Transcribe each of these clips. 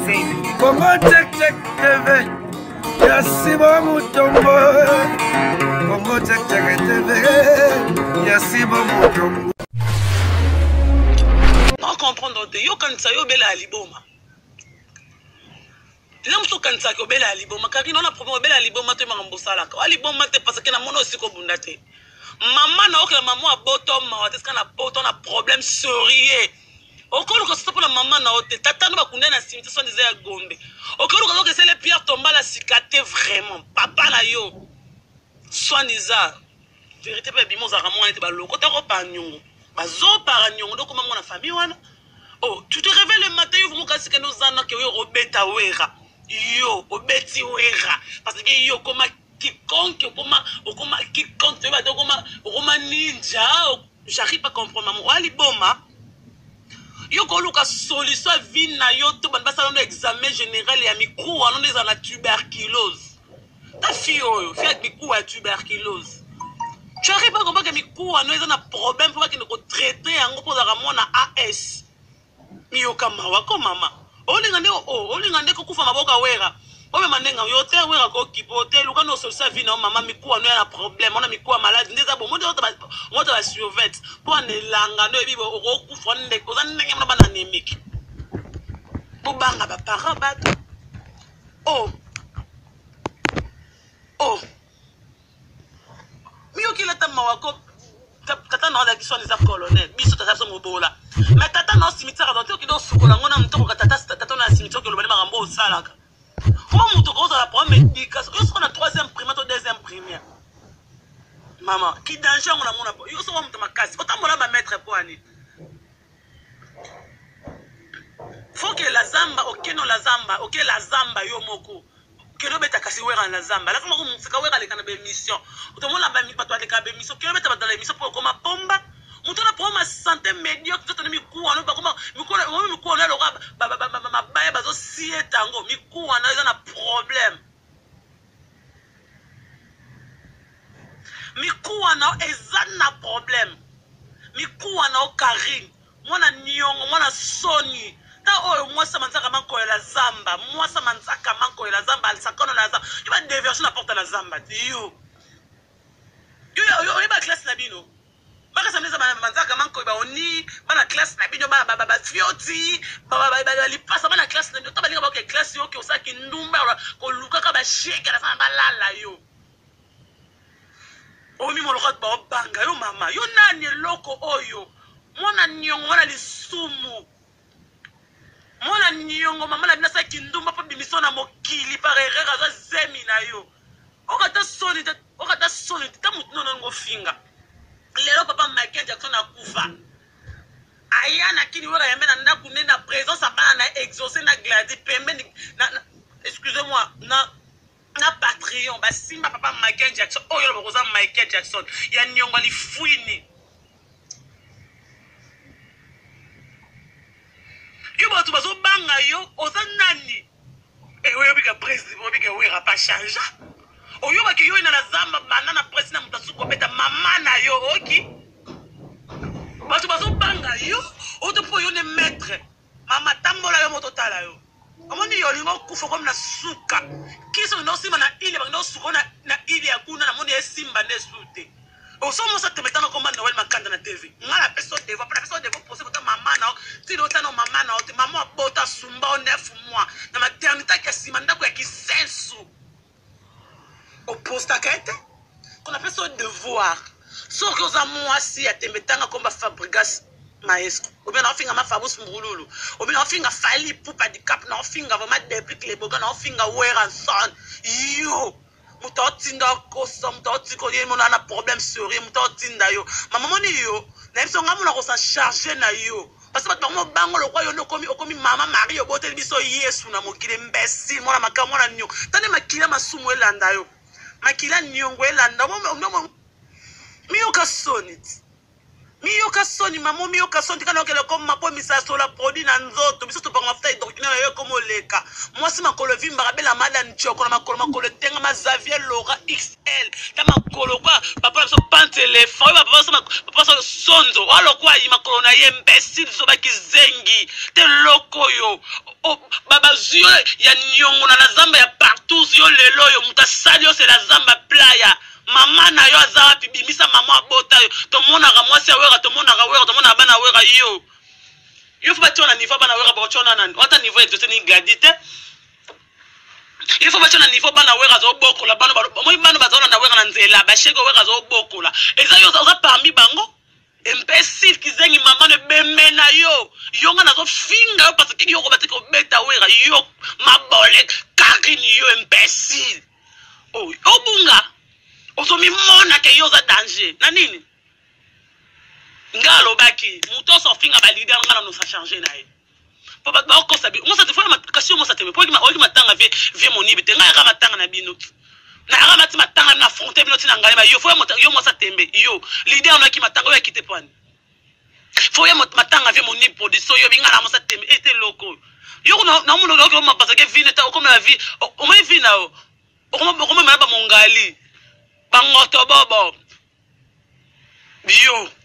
Congo check check TV. Yasibo Mutombo. Congo check check TV. Yasibo Mutombo. Non comprendre te yo kanisa yo bela liboma. Là muso kanisa ko bela liboma kaki non na problème bela liboma te makambosala ka. Liboma te parce que na mono siko bundate. Maman na okela maman abotom ma wateska na poto na problème sérieux. Okolo ko stop na maman na ote tata no bakunda na simite so ndeza ya Gombe. Okolo ko que c'est les pierres tomba la cicaté vraiment. Papa na yo. Swaniza. Vérité pe bimo za ramon ete ba loko ta ko pa nyongo. Bazo para nyongo do koma mona famille wana. Oh, tu te réveilles le matin yo mukasi ke no zana ke yo robeta wera. Yo obeti wera parce que yo koma quiconque okoma quiconque tu vas donc okoma ninja j'arrive pas à comprendre maman ali boma yo ko luka solution vie na yo to ban basa no examen général ya miku wana ndeza na tuberculose ta fille yo fi ak miku ya tuberculose tu arrives pas à comprendre que miku wana eza na problème pour que ne ko traiter yango pour za mona AS miyo kama wako mama olingande ko kufa maboka wera obe mandenga yo te wera ko kipote luka no solution vie na mama miku no ya problème on a miku malade ndeza bo moto ba survet pour ne langa no bibo ko kufa nde ko zanenge na bana nemiki bo banga ba parents bato oh miyo kila tama wako tata na ki soit les colonel biso tata so mobola mais tata na cimetière donc ki do sukola ngona mtoko tata na cimetière ke lo bali makambo osalaka comment muto ko za la première éducation yo so na troisième primaire ou deuxième primaire maman ki danger ngona mona yo so mto makasi otambola ba maître poani faut que la zamba okeno la zamba OK la zamba yo moko keno beta kasi wera na zamba la kama ko mfika wera lekana be mission utomona ba mi pato aleka be mission keno beta badala mission pour koma pomba muto na problème santé médiocre tout na miku wana ba koma miku wana lo ba ba bazo sie tango miku wana eza na problème miku wana eza na problème miku wana o Karine mwana nyongo mwana soni oyo mwasa manzaka manko la zamba mwasa manzaka manko la zamba alsakano la zamba il va déverser la porte à la zamba yo ba classe na bino baka sameza manzaka manko ba oni bana classe na bino ba fioti ba li passa bana classe na bino to ba linga ba ke classe yo ke osaki ndumba ko luka ka ba shake la famba lala yo o mi mo lokot ba banga yo mama yo nani loko oyo mona nyongo mona lisumu mona nyongo mama la bina sa kindumba po bimiso na mokili par erreur aza zemi na yo okata soni ta mutno na ngofinga lelo papa Michael Jackson akufa ayana kini wera yemena ndaku na présence abana na exaucer na gladi pembe excusez-moi na Patreon ba simba papa Michael Jackson oyo lo boza Michael Jackson ya nyongo li fuini yo ba tu bazo banga yo oza nani oyo bika president bika wera pa changer oyo ba ki yo ina na zamba banana president mutasuko beta mama na yo oki ba tu bazo banga yo oto po yo ne maître mama tambola yo moto tala yo amoni yo lingo kufa comme na suka kiso no sima na ile ba no suko na ile ya kuna na moni esimba ne sute o so mo sa temetana komba Noël makanda na TV ngala personne devant poser votre maman na ti do tano mama na te maman bota sumba o 9 mois na maternité ka simanda ko ya kisensu o posta kete qu'on appelle ça devoir so que za mwasi ya temetanga komba Fabregas maestro ou bien on finga ma Fabus Mbululu ou bien on finga Fali Poupa di Cap na on finga vraiment depuis les boga na on finga Weranson yo mutotinda kosa mutotiko ye mona na problème sérieux mutotinda yo maman ni yo na biso ngamuna ko sa charger na yo parce que bato bango lokwa yo okomi mama Marie obote biso Yesu na mokile imbécile mona makamo na nyo tane makila masumu elanda yo makila nyongo elanda mo miyoka soni maman miyoka soni kana okele comme mapo misaso la produit na nzoto biso to panga fta doctrine yo comme oleka moi si makolo vimba bela madame Choko na makolo tenga ma Xavier Laura XL ta makolo kwa papa so pan téléphone papa so sonzo alo kwa yi makolo na ye imbécile so ba kizengi te loko yo bazio ya nyongo na zamba ya partout yo lelo yo mutasali yo c'est la zamba playa mama na yo aza wapi bimisa mama abota yo tomonaka mwasi awera tomonaka wera tomonaka bana wera yo faut batona niveau bana wera botona nani wata niveau exaucé ni gadite il faut batona niveau bana wera zo bokola bana moi bana bazona na wera na nzela ba shego wera zo bokola eza yo za parmi bango imbécile kizengi mama ne bemena yo nga nazo finga yo parce que yo ko batiko beta wera yo mabole kakini yo imbécile oh obunga osomi mona ke yo za danger na nini ngalo baki muto so finga ba leader ngana no sa changer na ye po ba ko sabi mo sa te fona makasio mo sa te po ki matanga vie monibi te ngaya ka matanga na bino na ramati matanga na fronte bino tina ngale ba yo fo yo mo sa tembe yo leader na ki matanga yo kite pwani fo yo matanga vie monibi production yo binga na mo sa tembe ete loko yo na mo no ko ma parce que vie neta ko na vie o mo vie na o ko mo ba mongali bangoto bobo bio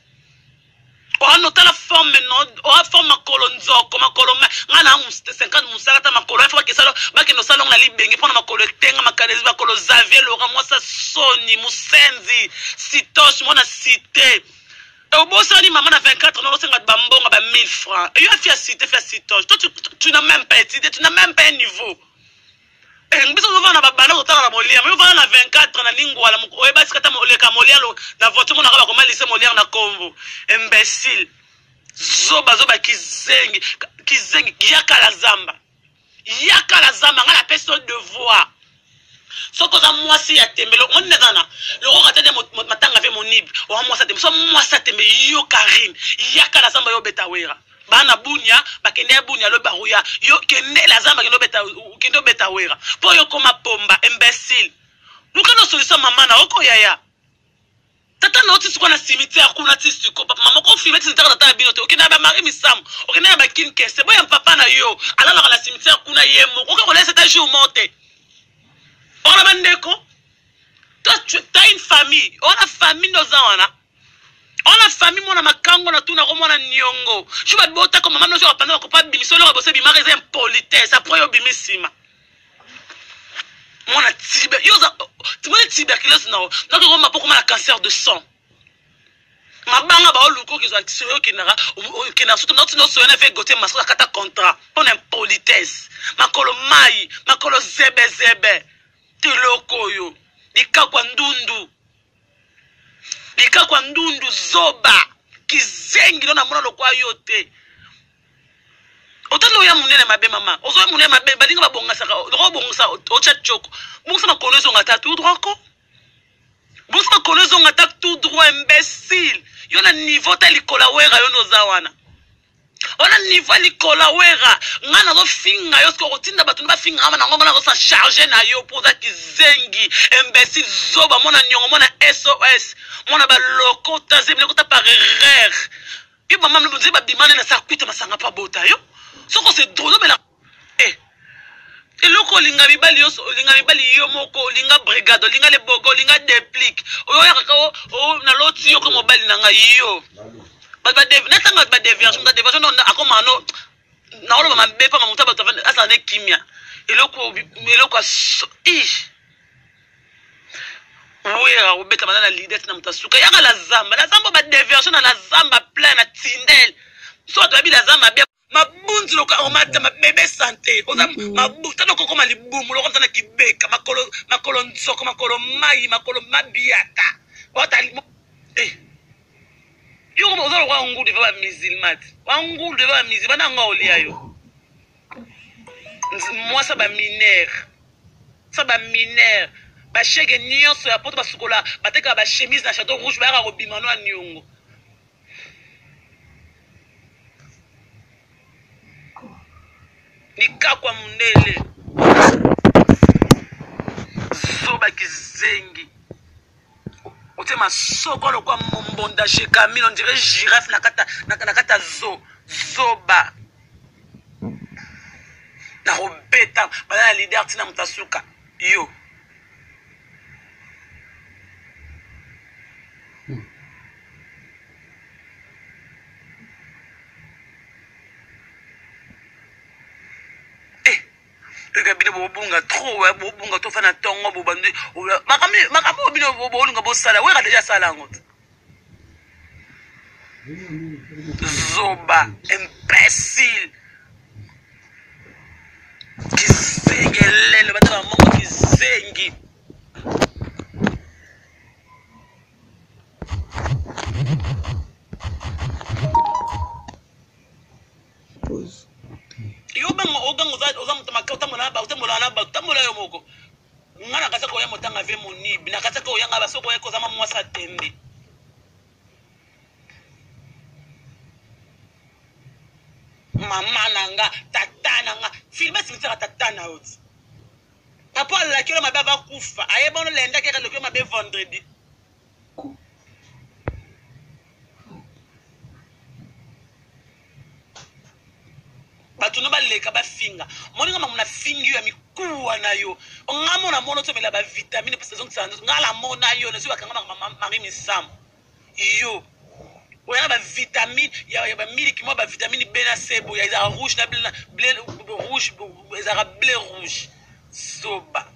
on nota la forme non o forme makolo nzoko makolo ngana 50 musaka makolo fa ke salo ba ke no salon na libengi pona makolo tenga makanezi makolo Xavier Laurent mwasa Soni Musenzi Sitos mona cité au bosani maman na 24 non senga bambonga ba 1000 francs et yo a cité fait Sitos toi tu n'as même pas étudié tu n'as même pas un niveau biso vana babana kotala na molia mais vana na 24 na lingwa la mko eba sikata moleka molia lo na vote mona ka ba komalise molia na Congo imbécile zoba kizengi yaka la zamba ngala personne de voix soko za mwasi ya tembelo on ne dana le ro katende matanga ve monib o mwasa tembe so mwasa tembe yo Karine yaka la zamba yo betawera bana bunya bakende bunya lo baruya yo kende la zamba kendo beta wera po yo koma pomba imbécile lukano solution mama na oko yaya tata na otisi kwa na cimetière kuna tisi ko papa mama ko filme tisi tata bino te okenda ba mari misam okenda ba kin kese boya papa na yo alala la cimetière kuna yemo ko ko laisse ta jour monter on a bandeko toi tu as une famille on a famille nos wana on a famille mona makango na tuna ko mona nyongo je ba bota ko mama no so apanda ko pa bimiso lo bose bimare za impolitesse après yo bimisima mona tibe yo za tu mona tuberculose na ko mapoko ma cancer de sang mabanga ba oluko ki zo action kinara kina surtout notre no so na fait gote maso kata contrat on impolitesse makolo mai makolo zebe tiloko yo dikakwa ndundu likakwa ndundu zoba kizengi ndo na mona lokwa yote otalo ya munene mabe mama ozo ya munene mabe balinga babonga saka ro bongsa ocha choko bongsa na konezo ngata tout droit ko bongsa na konezo ngata tout droit imbécile yo na niveau ta likola wera yo no zawana ona niveau likola wera ngana zo finga yo sko rotinda batu ba finga ama na ngongo na sa charger na yo poza kizengi imbécile zoba mona nyongo mona SOS mona ba loko tazemle ko ta par erreur yo mama mluzi ba bimane na sakwita masanga pa bota yo soko c'est drôle mais la eloko linga bibali yo moko linga brigade linga le bogo linga déplique oyo yakaka o na loti yo ko mobali na ngai yo ba netanga ba déviation non akoma no na olo ba mbepa mamuta ba tavana asa ne kimia eloko wera ubeta bana leader na mtasuka yaka la zamba ba déviation na la zamba plein na tindel so to bi la zamba bia mabunzi loka o mata mabebe santé oza mabuta loko koma libumu loko tana kibeka makolo nzoko makolo mai makolo mabiata wata yo ko ozo kwa ngulu de ba musulman wa ngulu de ba musulman bana ngoli ayo moi ça ba mineur ba chege nyonso ya poto basukola bateka ba chemise na chateau rouge ba ka robimano a nyongo nikakwa mundele zoba kizengi otema soko lo kwa mbonda chez Camille on dirait girafe na kata zoba na robeta bana leader tina mtasuka yo eka bino bobunga trop bobunga to fana tongo bobande makambo bino bolinga bosala weka deja sala yango zoba imbécile kisengelele batala mongo kizengi yo bengo ogango oza mutamaka utambola na ba utambola yo moko ngana kasa ko ya motanga ve monibi na kasa ko yanga basoko ya kozama mwasa tembe mama nanga tata nanga filme simisa tata na oti papa la kilo mabe va kufa aye bono lenda ke le kilo mabe vendredi batuno baleka bafinga moninga mamuna fingi ya mikuwa nayo ngamo na mono to mela ba vitamine pesa zonke sanzo ngala mona yo na siwa kanga mami misam iyo oyana ba vitamine ya ba milk mo ba vitamine B na C bo ya za rouge na bleu rouge za bleu rouge soba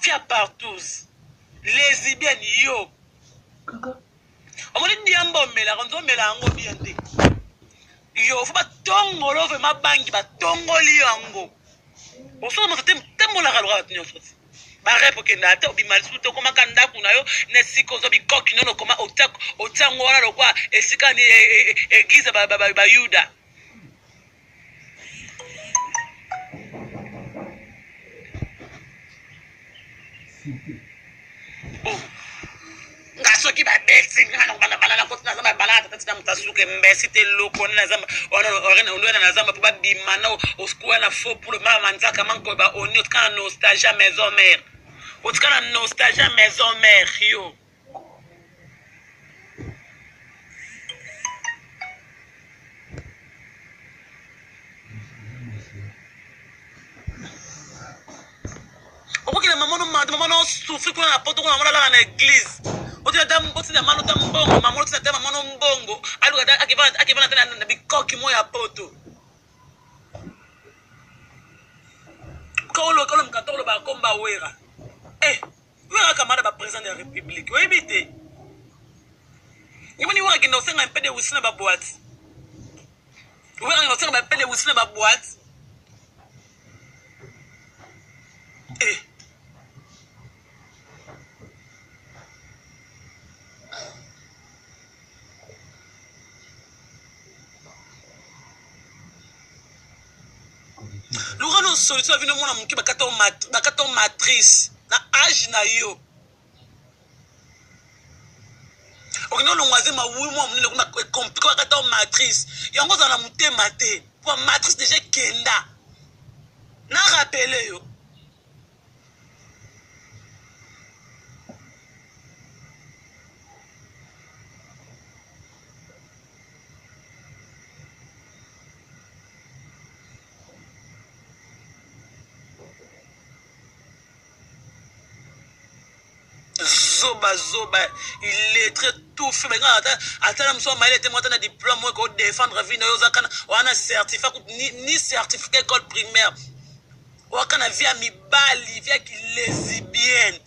fia partout lesbienne yo kaka omoni ndiambo mela konzo mela ngo bien te yo faut batongolo ve mabangi batongoli yango osomo tembola ka lwa tinyo soti ba repo kenda ata obimal suto koma kanda kuna yo ne siko zo bikoki nono koma otango wana lokwa esika ni egiza ba yuda ngasoki ba besi ngana bana bana ko tsana ba bana tata mutasuke mbesi te loko na zamba ona ondona na zamba ba bimana oskuwa na fo pour le mama nzaka manko ba oni otkana nostalgia maison mère otkana nostalgia maison mère yo okokile mamono souffre kuna na poto kuna mala na église oti adam oti na mano tambongo mamono tina tema mano mbongo alu akivana tena na bikoki moya poto kolo mkatolo ba komba wera wera kamada ba président de la république oui bité ngimani wera kinda usenga mpede usina ba boîte wera kinda usenga mpede usina ba boîte Lugano solution vino mona muki bakato matrice na âge na yo okino longwaze ma wi mo munile kuna compliqué bakato matrice yango za na mutema te pour matrice déjà kenda na rappeler yo zoba il est très tout fait mais attends me soit malé témoin de diplôme moi ko défendre vie na yoza kana wana certificat ni certificat école primaire wakana via mibali via ki lesbienne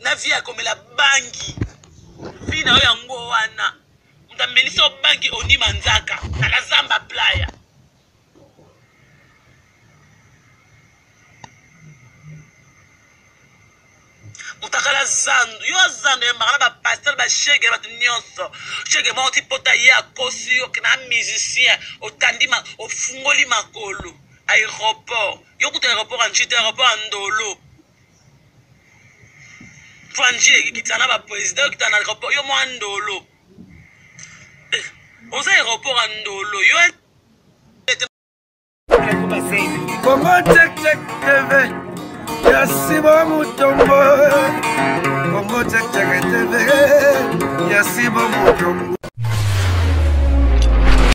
na via comme la bangi vie na yango wana mtameliso bangi oni manzaka na la zamba playa mutakala zandu yo zandu ya makala ba pasteur ba shege ba nyonso shege mo ti pota ya kosi yo kina musicien otandima ofungoli makolo aéroport yo kuta aéroport anchite aéroport andolo franji kitana ba président kitana aéroport yo mo andolo oza aéroport andolo yo Congo check TV Yasibo Mutombo Congo check TV Yasibo Mutombo